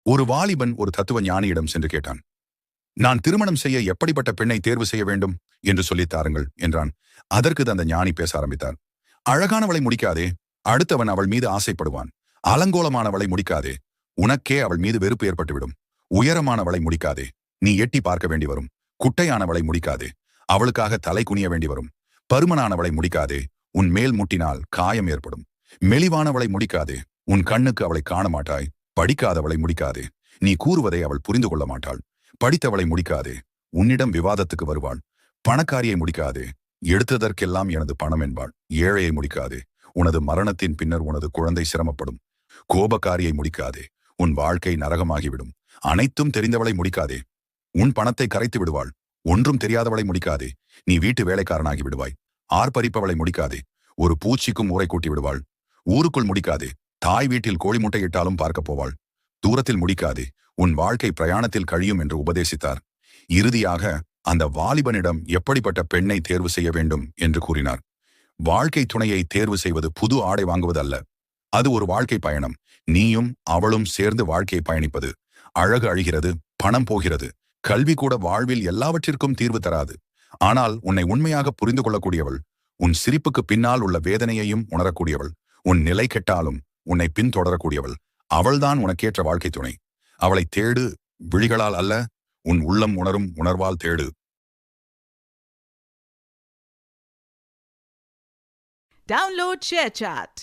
ஒரு வாலிபன் ஒரு தத்துவ ஞானியிடம் சென்று கேட்டான். நான் திருமணம் செய்ய எப்படிப்பட்ட பெண்ணை தேர்வு செய்ய வேண்டும் என்று சொல்லித் தாருங்கள் என்றான். அதற்கு அந்த ஞானி பேச ஆரம்பித்தார். அழகானவளை முடிக்காதே, அடுத்தவன் அவள் மீது ஆசைப்படுவான். அலங்கோலமானவளை முடிக்காதே, உனக்கே அவள் மீது வெறுப்பு ஏற்பட்டுவிடும். உயரமானவளை முடிக்காதே, நீ எட்டி பார்க்க வேண்டி வரும். குட்டையானவளை முடிக்காதே, அவளுக்காக தலை குனிய வேண்டி வரும். பருமனானவளை முடிக்காதே, உன் மேல் முட்டினால் காயம் ஏற்படும். மெலிவானவளை முடிக்காதே, உன் கண்ணுக்கு அவளை காண மாட்டாய். படிக்காதவளை முடிக்காதே, நீ கூறுவதை அவள் புரிந்து கொள்ள மாட்டாள். படித்தவளை முடிக்காதே, உன்னிடம் விவாதத்துக்கு வருவாள். பணக்காரியை முடிக்காதே, எடுத்ததற்கெல்லாம் எனது பணம் என்பாள். ஏழையை முடிக்காதே, உனது மரணத்தின் பின்னர் உனது குழந்தை சிரமப்படும். கோபக்காரியை முடிக்காதே, உன் வாழ்க்கை நரகமாகிவிடும். அனைத்தும் தெரிந்தவளை முடிக்காதே, உன் பணத்தை கரைத்து விடுவாள். ஒன்றும் தெரியாதவளை முடிக்காதே, நீ வீட்டு வேலைக்காரனாகி விடுவாய். ஆர்ப்பரிப்பவளை முடிக்காதே, ஒரு பூச்சிக்கும் ஊரை கூட்டி விடுவாள். ஊருக்குள் முடிக்காதே, தாய் வீட்டில் கோழி முட்டையிட்டாலும் பார்க்க போவாள். தூரத்தில் முடிக்காதே, உன் வாழ்க்கை பிரயாணத்தில் கழியும் என்று உபதேசித்தார். இறுதியாக அந்த வாலிபனிடம் எப்படிப்பட்ட பெண்ணை தேர்வு செய்ய வேண்டும் என்று கூறினார். வாழ்க்கை துணையை தேர்வு செய்வது புது ஆடை வாங்குவது அல்ல. அது ஒரு வாழ்க்கை பயணம். நீயும் அவளும் சேர்ந்து வாழ்க்கையை பயணிப்பது. அழகு அழிகிறது, பணம் போகிறது, கல்வி கூட வாழ்வில் எல்லாவற்றிற்கும் தீர்வு தராது. ஆனால் உன்னை உண்மையாக புரிந்து கொள்ளக்கூடியவள், உன் சிரிப்புக்கு பின்னால் உள்ள வேதனையையும் உணரக்கூடியவள், உன் நிலை கெட்டாலும் உன்னை பின்தொடரக்கூடியவள், அவள்தான் உனக்கேற்ற வாழ்க்கை துணை. அவளை தேடு, விழிகளால் அல்ல, உன் உள்ளம் உணரும் உணர்வால் தேடு. Download ShareChat.